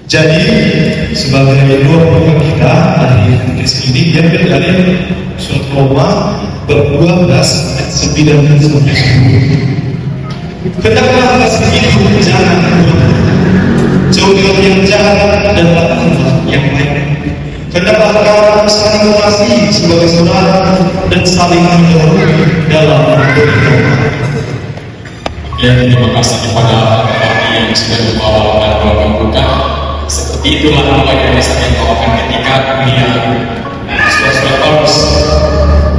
Jadi sebagai doa kita dari Yesus ini diambil dari surat Roma bab 12 ayat 9 sampai 10. Hendaklah kasih itu jangan jauhilah yang jahat dan lakukanlah yang baik. Hendaklah kamu saling mengasihi sebagai saudara dan saling mendahului dalam berdoa. Ya, terima kasih kepada kami yang sudah membawakan doa pembuka. Seperti itulah apa yang bisa kita bawakan ketika dunia surat Paulus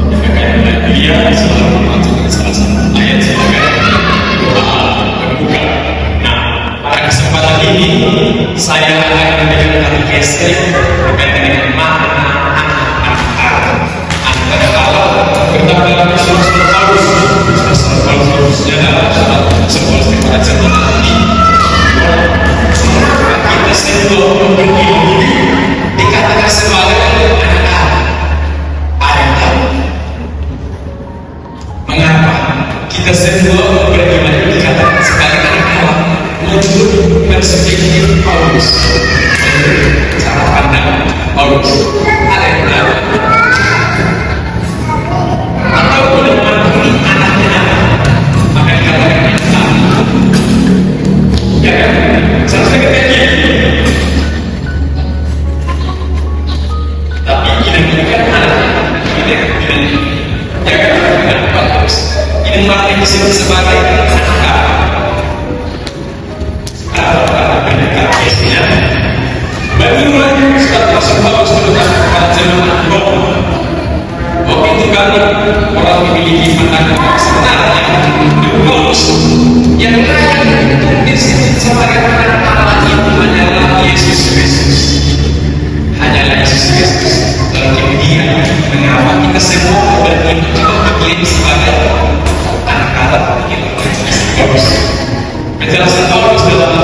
menyampaikan dia selalu memasukkan salah satu ayat sebagai doa pembuka. Nah, pada kesempatan ini saya akan memberikan katekese terkait dengan makna antara Allah bertemu dalam surat Paulus adalah sebuah kepada zaman ini. Kita semua berdiri dikatakan sebagai anak-anak. Mengapa kita semua beriman dikatakan sebagai anak-anak? Menurut perspektif Paulus, cara pandang Paulus, ada yang benar. Ataupun mengampuni anaknya, maka dikatakan ya kan? Seharusnya ketika tapi tidak memberikan anak, tidak ya kan? Dengan Paulus ini makna disebut sebagai anak. Menurut Ustaz Paulus pada zaman Roma, waktu itu kan orang memiliki pandangan sebenarnya Paulus yang lain untuk disebut sebagai anak Allah itu hanyalah Yesus Kristus, hanyalah Yesus Kristus. Lalu kemudian mengapa kita semua berklaim sebagai anak Allah? Paulus, penjelasan Paulus dalam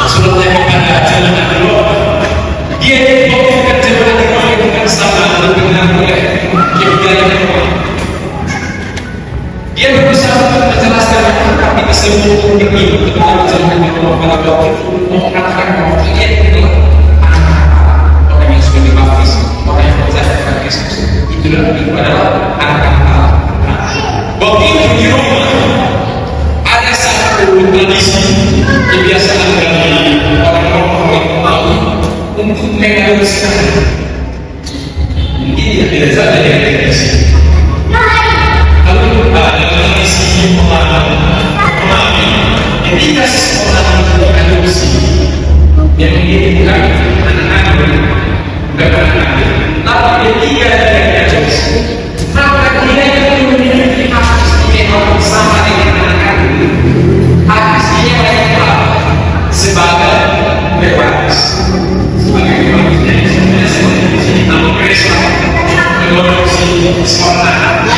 suratnya kepada jemaat di Roma, dia membuat jemaat di Roma bukan sama dengan oleh kebijakan Roma. Dia berusaha untuk menjelaskan mengapa kita semua beriman tentang jemaat di Roma pada waktu itu mengatakan bahwa kalian adalah orang yang sudah dibaptis, orang yang percaya kepada Kristus. Itulah itu adalah anak-anak Allah. Waktu itu di Roma ada satu tradisi kebiasaan dari orang-orang untuk mengadopsikan. Ini tidak saja yang tradisi. Lalu ada tradisi memahami ketika seseorang diadopsi, yang ini bukan anak-anak, bukan anak-anak, tapi ketika dia diadopsi, maka dia itu memiliki hak istimewa sama dengan anak-anak. Hak istimewa yang sebagai bebas, sebagai bebas yang sebenarnya di sini namun Kristus mengadopsi seorang anak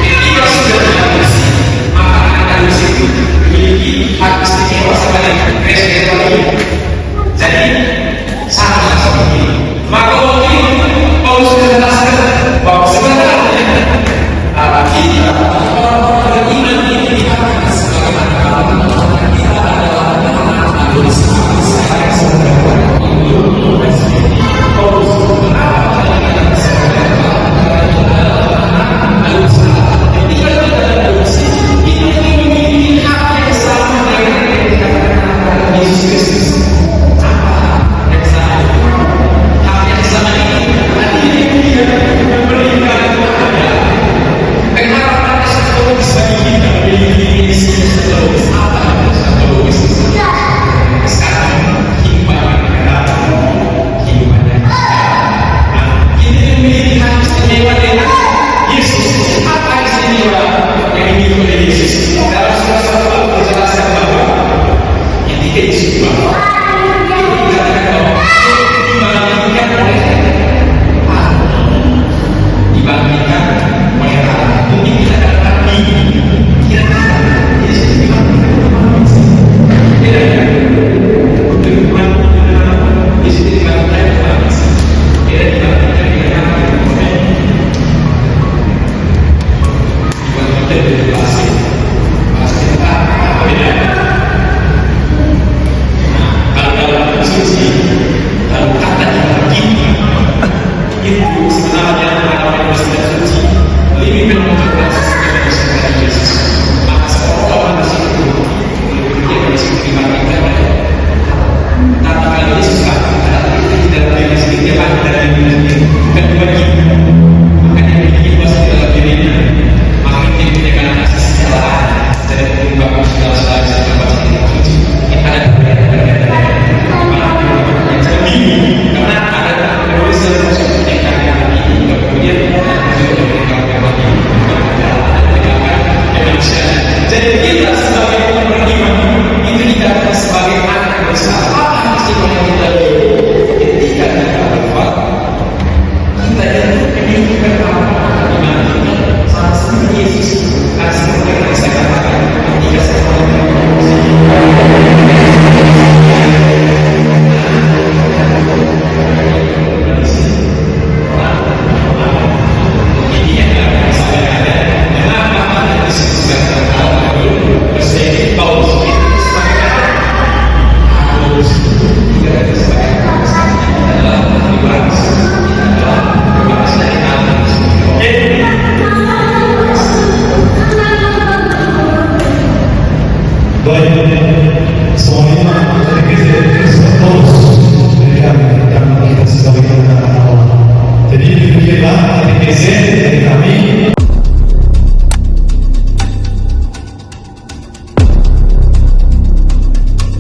ketika sudah diadopsi, maka anak itu memiliki hak istimewa sebagai Kristus. Jadi sama seperti ini. Maka waktu itu Paulus menjelaskan bahwa sebenarnya kita orang-orang beriman ini dikatakan sebagai anak Allah. Kita adalah anak-anak Paulus. Saya sebagai orang ini Paulus mengenal sebagai anak Allah. katekese